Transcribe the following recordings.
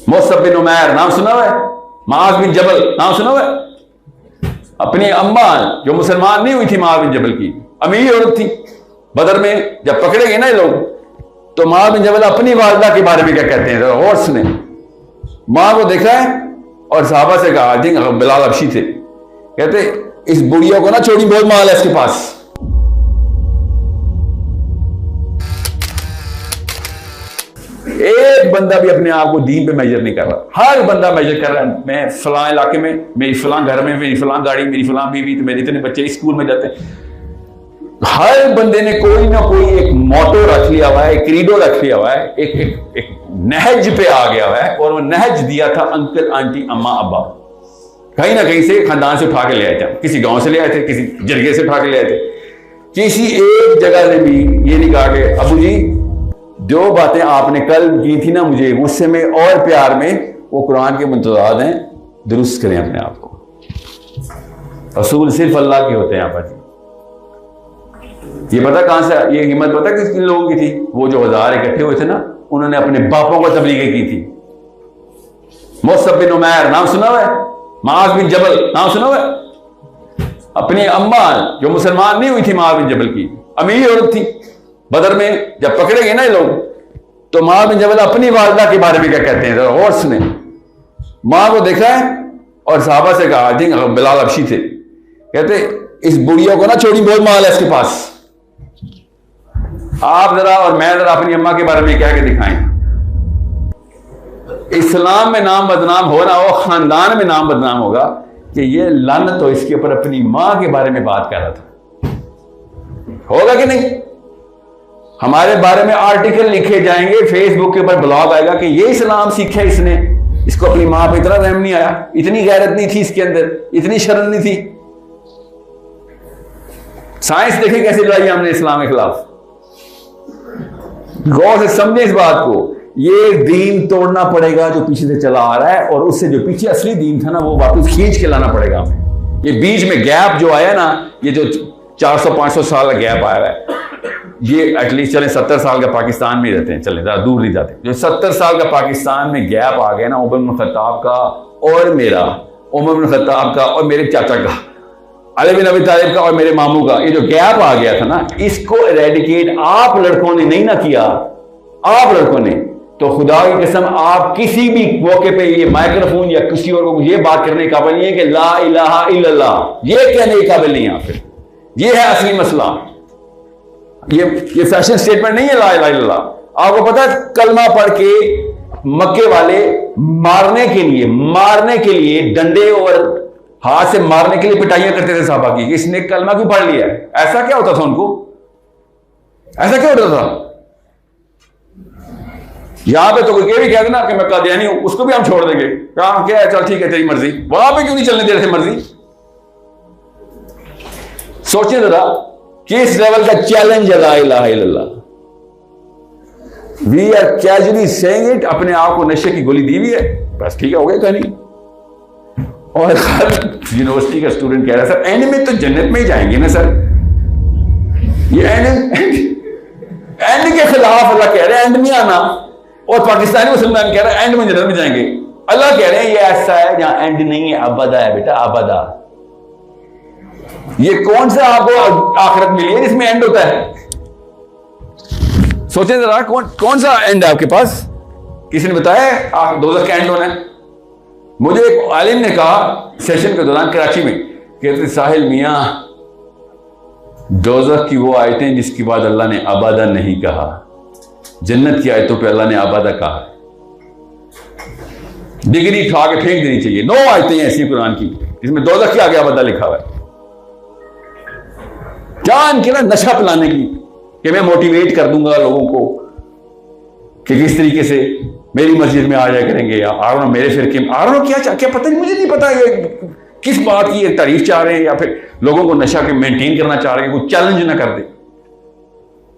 Musab बिन उमैर नाम सुना हुआ है? मुआज़ बिन जबल नाम सुना हुआ है? अपनी अम्मा जो मुसलमान नहीं हुई थी मुआज़ बिन जबल की, अमीर औरत थी, बदर में जब पकड़े गए ना ये लोग, तो मुआज़ बिन जबल अपनी वालदा के बारे में क्या कहते हैं और सुने। माँ को देखा है और साहबा से कहा, आई थिंक बिलाल हबशी थे, कहते इस बुढ़िया को ना छोड़ी, बहुत माल है इसके पास। एक बंदा भी अपने आप को दीन पे मेजर नहीं कर रहा, हर बंदा मेजर कर रहा है, मैं फलां इलाके में, मेरी फलां घर में, मेरी फलां गाड़ी, मेरी फलां बीवी, तो मेरे इतने बच्चे स्कूल में जाते हैं। हर बंदे ने कोई ना कोई एक मोटो रख लिया हुआ है, एक क्रीडो रख लिया हुआ है, एक नहज पे आ गया हुआ है, और वो नहज दिया था अंकल आंटी अम्मा अब्बा, कहीं ना कहीं से खानदान से उठा के ले आए थे, किसी गांव से ले आए थे, किसी जरगे से उठा के ले आए थे। किसी एक जगह ने भी ये नहीं कहा कि अबू जी जो बातें आपने कल की थी ना मुझे, उससे में और प्यार में वो कुरान के मुतज़ाद हैं, दुरुस्त करें अपने आप को। रसूल सिर्फ अल्लाह के होते हैं। आप ये पता कहां से, ये हिम्मत पता किस किन लोगों की थी? वो जो 1000 इकट्ठे हुए थे ना, उन्होंने अपने बापों को तबलीग की थी। मुसअब बिन उमैर नाम सुना हुआ है? मुआज़ बिन जबल नाम सुना हुआ है? अपनी अम्मा जो मुसलमान नहीं हुई थी मुआज़ बिन जबल की, अमीर औरत थी, बदर में जब पकड़े गए ना ये लोग, तो मुआज़ बिन जबल अपनी वालदा के बारे में क्या कहते हैं और सुने। माँ को देखा है और साहबा से कहा, आई थिंक बिलाल हबशी थे, कहते इस बुढ़िया को ना छोड़ी, बहुत माल है इसके पास। आप जरा और मैं जरा अपनी अम्मा के बारे में क्या के दिखाएं। इस्लाम में नाम बदनाम हो ना हो, खानदान में नाम बदनाम होगा कि ये लानत हो इसके ऊपर अपनी मां के बारे में बात कर रहा था। होगा कि नहीं? हमारे बारे में आर्टिकल लिखे जाएंगे, फेसबुक के ऊपर ब्लॉग आएगा कि ये इस्लाम सीखा इसने, इसको अपनी मां पे इतना रहम नहीं आया, इतनी गैरत नहीं थी इसके अंदर, इतनी शर्म नहीं थी। साइंस देखें कैसे लड़ाई हमने इस्लाम के खिलाफ। गौर से समझे इस बात को, ये दीन तोड़ना पड़ेगा जो पीछे से चला आ रहा है, और उससे जो पीछे असली दीन था ना वो वापस खींच के लाना पड़ेगा हमें। ये बीच में गैप जो आया ना, ये जो 400-500 साल का गैप आया है, ये एटलीस्ट चले 70 साल का पाकिस्तान में रहते हैं, चले ज़्यादा दूर नहीं जाते। जो 70 साल का पाकिस्तान में गैप आ गया ना, उमर बिन खत्ताब का और मेरा, उमर बिन खत्ताब का और मेरे चाचा का, अली बिन अबी तालिब का और मेरे मामू का, ये जो गैप आ गया था ना, इसको एरेडिकेट आप लड़कों ने नहीं ना किया, आप लड़कों ने, तो खुदा की कसम आप किसी भी मौके पे ये माइक्रोफोन या किसी और को ये बात करने के काबिल नहीं है कि ला इलाहा इल्लल्लाह, ये कहने के काबिल नहीं है। फिर ये है असली मसला। ये फैशन स्टेटमेंट नहीं है ला इलाहा इल्लल्लाह। आपको पता है कलमा पढ़ के मक्के वाले मारने के लिए डंडे और हाथ से मारने के लिए पिटाइयां करते थे साहबा की, इसने कलमा क्यों पढ़ लिया है? ऐसा क्या होता था उनको? ऐसा क्या होता था? यहां पे तो कोई ये भी कह देना कि मैं कादियानी हूं, उसको भी हम छोड़ देंगे, काम क्या है, चल ठीक है तेरी मर्जी। वहां पे क्यों नहीं चलने दे रहे थे मर्जी? सोचिए जरा किस लेवल का चैलेंज है ला इलाहा इल्लल्लाह। We are casually saying it, अपने आप को नशे की गोली दी हुई है, बस ठीक है, हो गया कहानी। और यूनिवर्सिटी का स्टूडेंट कह रहा है सर एंड में तो जन्नत में ही जाएंगे ना सर। ये एंड के खिलाफ अल्लाह कह रहे हैं एंड में आना, और पाकिस्तानी मुसलमान कह रहे हैं एंड में जन्नत में जाएंगे। अल्लाह कह रहे हैं ये ऐसा है जहां एंड नहीं है, अबदा है बेटा, अबदा। ये कौन सा आपको आखिरत मिली है जिसमें एंड होता है? सोचें जरा, कौन सा एंड है आपके पास? किसी ने बताया दोज़ख का एंड होना है? मुझे एक आलिम ने कहा सेशन के दौरान कराची में, कहते साहिल मियां दोज़ख की वो आयतें जिसके बाद अल्लाह ने अबादा नहीं कहा, जन्नत की आयतों पे अल्लाह ने आबादा कहा। डिग्री खा के फेंक देनी चाहिए। 9 आयतें ऐसी कुरान की जिसमें दोज़ख के आगे आबादा लिखा हुआ है। जान के ना नशा पिलाने की कि मैं मोटिवेट कर दूंगा लोगों को कि किस तरीके से मेरी मस्जिद में आ जाया करेंगे, या आरो मेरे फिरके में, आरो क्या पता नहीं, मुझे नहीं पता ये किस बात की ये तारीफ चाह रहे हैं, या फिर लोगों को नशा के मेंटेन करना चाह रहे हैं, कोई चैलेंज ना कर दे।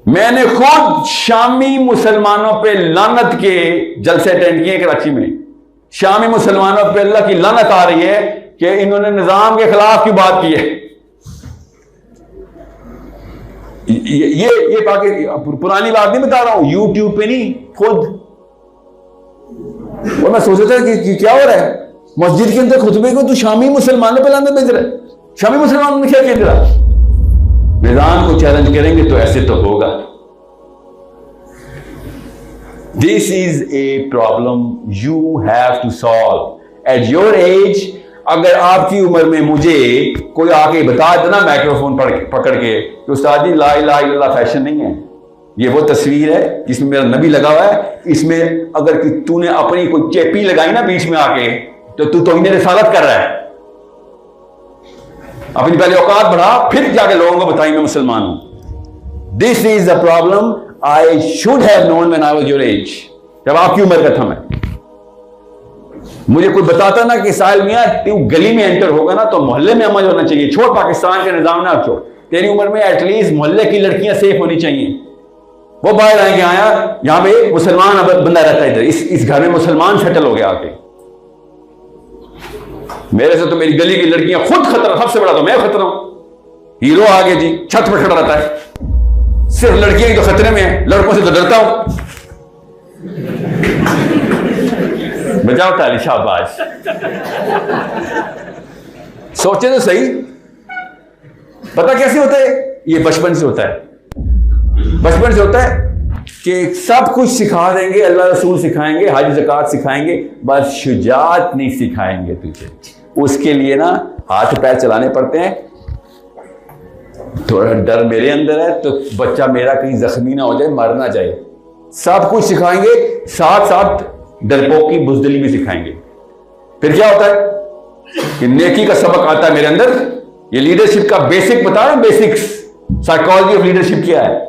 मैंने खुद शामी मुसलमानों पे लानत के जलसे अटेंड किए कराची में। शामी मुसलमानों पे अल्लाह की लानत आ रही है कि इन्होंने निजाम के खिलाफ की बात की है। ये बाकी पुरानी बात नहीं बता रहा हूं, यूट्यूब पे नहीं, खुद और मैं सोच रहा था कि क्या हो रहा है मस्जिद के अंदर खुतबे को, तू शामी मुसलमानों पर लाने भेज रहा है। शामी मुसलमानों ने क्या कह दिया? निजाम को चैलेंज करेंगे तो ऐसे तो होगा। This is a problem you have to solve at your age. अगर आपकी उम्र में मुझे कोई आके बता देना माइक्रोफोन पकड़ के तो उस्ताद जी ला इलाहा इल्लल्लाह फैशन नहीं है, ये वो तस्वीर है जिसमें मेरा नबी लगा हुआ है, इसमें अगर कि तूने अपनी कोई चेपी लगाई ना बीच में आके तो तू तौहीन रिसालत कर रहा है। अपनी पहले औकात बढ़ा फिर जाके लोगों को बताई मैं मुसलमान हूं। This is the problem I should have known when I was your age. जब आपकी उम्र का था मैं, मुझे कोई बताता ना कि साहिल मियां तू गली में एंटर होगा ना तो मोहल्ले में अमल होना चाहिए, छोड़ पाकिस्तान के निजाम ना छोड़, तेरी उम्र में एटलीस्ट मोहल्ले की लड़कियां सेफ होनी चाहिए। वो बाहर आएंगे आया यहां पे मुसलमान बंदा रहता है, इधर इस घर में मुसलमान सेटल हो गया आके। मेरे से तो मेरी गली की लड़कियां खुद खतरा, सबसे बड़ा तो मैं खतरा हूं। हीरो आगे जी छत पर खड़ा रहता है, सिर्फ लड़कियां ही तो खतरे में है, लड़कों से तो डरता हूं। बजाओ ताली, शाबाश। सोचे तो सही, पता कैसे होता है? ये बचपन से होता है। बचपन से होता है कि सब कुछ सिखा देंगे, अल्लाह रसूल सिखाएंगे, हज ज़कात सिखाएंगे, बस शुजात नहीं सिखाएंगे तुझे। उसके लिए ना हाथ पैर चलाने पड़ते हैं। थोड़ा डर मेरे अंदर है तो बच्चा मेरा कहीं जख्मी ना हो जाए, मर ना जाए। सब कुछ सिखाएंगे, साथ साथ डरपोक की बुजदली भी सिखाएंगे। फिर क्या होता है कि नेकी का सबक आता है मेरे अंदर। ये लीडरशिप का बेसिक बता रहा हूं, बेसिक्स साइकोलॉजी ऑफ लीडरशिप क्या है।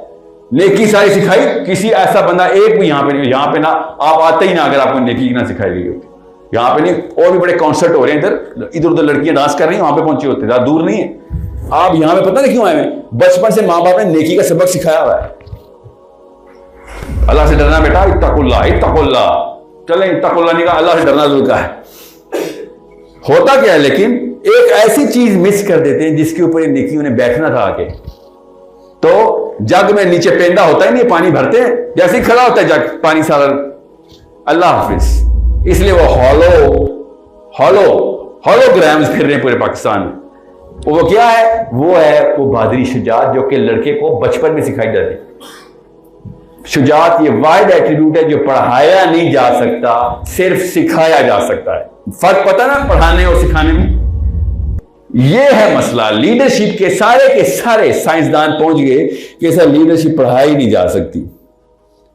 नेकी सारी सिखाई, किसी ऐसा बंदा एक भी यहां पे नहीं, यहां पे ना आप आते ही ना अगर आपको नेकी ना सिखाई गई होती। यहां पे नहीं, और भी बड़े कॉन्सर्ट हो रहे हैं इधर, इधर उधर लड़कियां डांस कर रही हैं, वहां पे पहुंचे होते, ज्यादा दूर नहीं है। आप यहां पे पता नहीं क्यों आए हैं, बचपन से माँ बाप ने नेकी का सबक सिखाया हुआ है। अल्लाह से डरना बेटा, इत्तकुल्लाह इत्तकुल्लाह, चले इत्तकुल्लाह नहीं कहा, अल्लाह से डरना जरूर का है। होता क्या है लेकिन एक ऐसी चीज मिस कर देते हैं जिसके ऊपर नेकियों ने बैठना था आके, तो जग में नीचे पेंदा होता ही नहीं, पानी भरते हैं, जैसे ही खड़ा होता है जग पानी सारा। अल्लाह हाफिज। इसलिए वो हॉलोग्राम्स फिर रहे हैं पूरे पाकिस्तान में। वो क्या है? वो है वो बहादुरी शुजात जो कि लड़के को बचपन में सिखाई जाती है। शुजात ये वाइड एट्रीब्यूट है जो पढ़ाया नहीं जा सकता, सिर्फ सिखाया जा सकता है। फर्क पता ना पढ़ाने और सिखाने में? यह है मसला। लीडरशिप के सारे साइंसदान पहुंच गए कि सर लीडरशिप पढ़ाई नहीं जा सकती,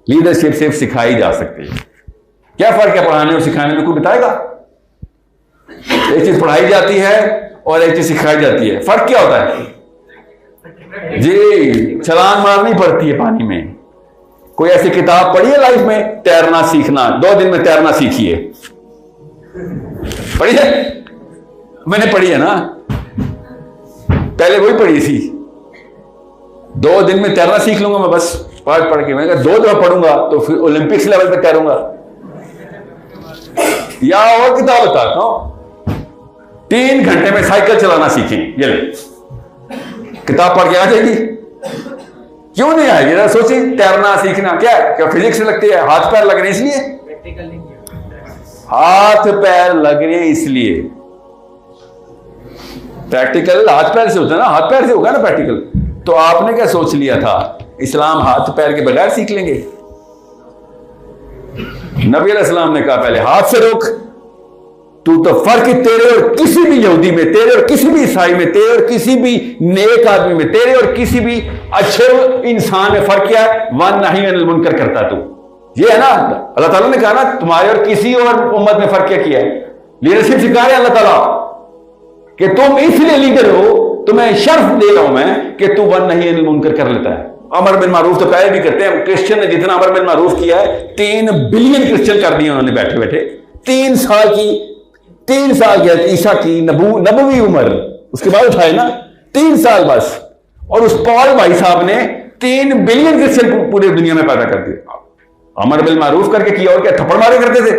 लीडरशिप सिर्फ सिखाई जा सकती है। क्या फर्क है पढ़ाने और सिखाने में? कोई बताएगा? एक चीज पढ़ाई जाती है और एक चीज सिखाई जाती है, फर्क क्या होता है? जी, छलांग मारनी पड़ती है पानी में। कोई ऐसी किताब पढ़ी है लाइफ में, तैरना सीखना, 2 दिन में तैरना सीखिए, पढ़ी है? मैंने पढ़ी है ना, पहले वही पढ़ी थी। 2 दिन में तैरना सीख लूंगा मैं, बस पढ़ के। मैंने कहा 2 दफा पढ़ूंगा तो फिर ओलंपिक्स लेवल पे तैरूंगा। या और किताब बताता हूं, 3 घंटे में साइकिल चलाना सीखें, ये ले किताब पढ़ के आ जाएगी। क्यों नहीं आएगी? जरा सोचिए, तैरना सीखना क्या है? क्या फिजिक्स से लगती है? हाथ पैर लग रहे इसलिए, हाथ पैर लग रहे इसलिए। प्रैक्टिकल हाथ पैर से होता है ना, हाथ पैर से होगा ना प्रैक्टिकल। तो आपने क्या सोच लिया था इस्लाम हाथ पैर के बगैर सीख लेंगे? नबी अलैहिस्सलाम ने कहा पहले हाथ से रोक। तू तो फर्क तेरे और किसी भी यहूदी में, तेरे और किसी भी ईसाई में, तेरे और किसी भी नेक आदमी में, तेरे और किसी भी अच्छे इंसान में फर्क क्या है? वन नहीं अनिल मुनकर करता तू। ये है ना, अल्लाह ताला ने कहा ना तुम्हारे और किसी और उम्मत में फर्क क्या किया है? लीडरशिप सिखा रहे अल्लाह ताला कि तुम इसलिए लीडर हो, तुम्हें शर्फ दे रहा हूं मैं कि तू वन नहीं अनिल मुनकर कर लेता है। अमर बिन मारूफ तो पहले भी करते हैं। क्रिश्चियन ने जितना अमर बिन मारूफ किया है, 3 बिलियन क्रिश्चियन कर दिए उन्होंने बैठे बैठे। 3 साल की ईसा की नबवी उम्र, उसके बाद उठाए ना 3 साल बस। और उस पॉल भाई साहब ने 3 बिलियन क्रिश्चियन पूरी दुनिया में पैदा कर दिए। अमर बिन मारूफ करके किया, और क्या थप्पड़ मारे करते थे?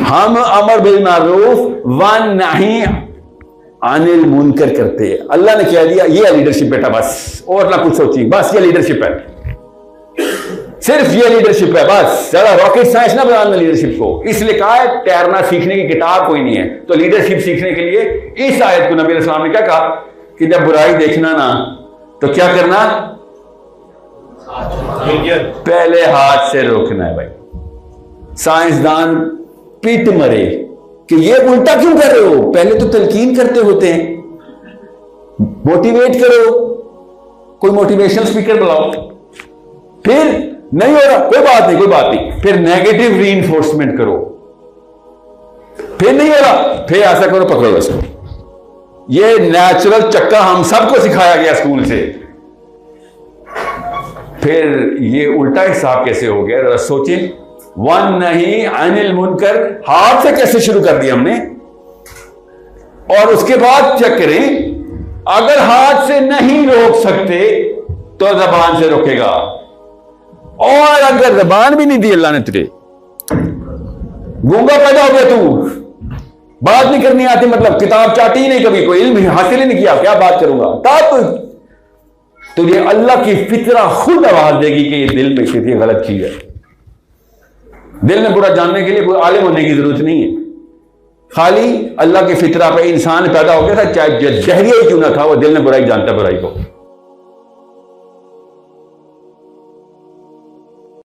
हम अमर बिल मारूफ वन नहीं अनिल मुनकर करते। अल्लाह ने क्या दिया? ये लीडरशिप बेटा, बस और ना कुछ सोचिए, बस ये लीडरशिप है। सिर्फ ये लीडरशिप है बस। ज्यादा रॉकेट साइंस ना बनाना लीडरशिप को। इसलिए कहा है तैरना सीखने की किताब कोई नहीं है। तो लीडरशिप सीखने के लिए इस आयत को नबी अलैहि सलाम ने क्या कहा कि जब बुराई देखना ना तो क्या करना, पहले हाथ से रोकना है। भाई साइंसदान पीट मरे कि ये उल्टा क्यों कर रहे हो, पहले तो तलकीन करते होते हैं, मोटिवेट करो, कोई मोटिवेशनल स्पीकर बुलाओ, फिर नहीं हो रहा कोई बात नहीं, कोई बात नहीं, फिर नेगेटिव रीइंफोर्समेंट करो, फिर नहीं हो रहा फिर ऐसा करो, पकड़ो इसको। ये नेचुरल चक्का हम सबको सिखाया गया स्कूल से। फिर ये उल्टा हिसाब कैसे हो गया, जरा सोचें। वन नहीं अनिल मुनकर हाथ से कैसे शुरू कर दिया हमने, और उसके बाद चेक करें अगर हाथ से नहीं रोक सकते तो जबान से रोकेगा, और अगर जबान भी नहीं दी अल्लाह ने तुझे, गूंगा पैदा हो गया, तू बात नहीं करनी आती, मतलब किताब चाटी ही नहीं, कभी कोई इल्म हासिल ही नहीं किया, क्या बात करूंगा, तब तुझे अल्लाह की फितरा खुद आवाज देगी कि ये दिल में कितनी गलत चीज है। दिल में बुरा जानने के लिए कोई आलिम होने की जरूरत नहीं है, खाली अल्लाह की फितरा पे इंसान पैदा हो गया था, चाहे जहरिया ही क्यों ना था, वो दिल में बुराई जानता बुराई को।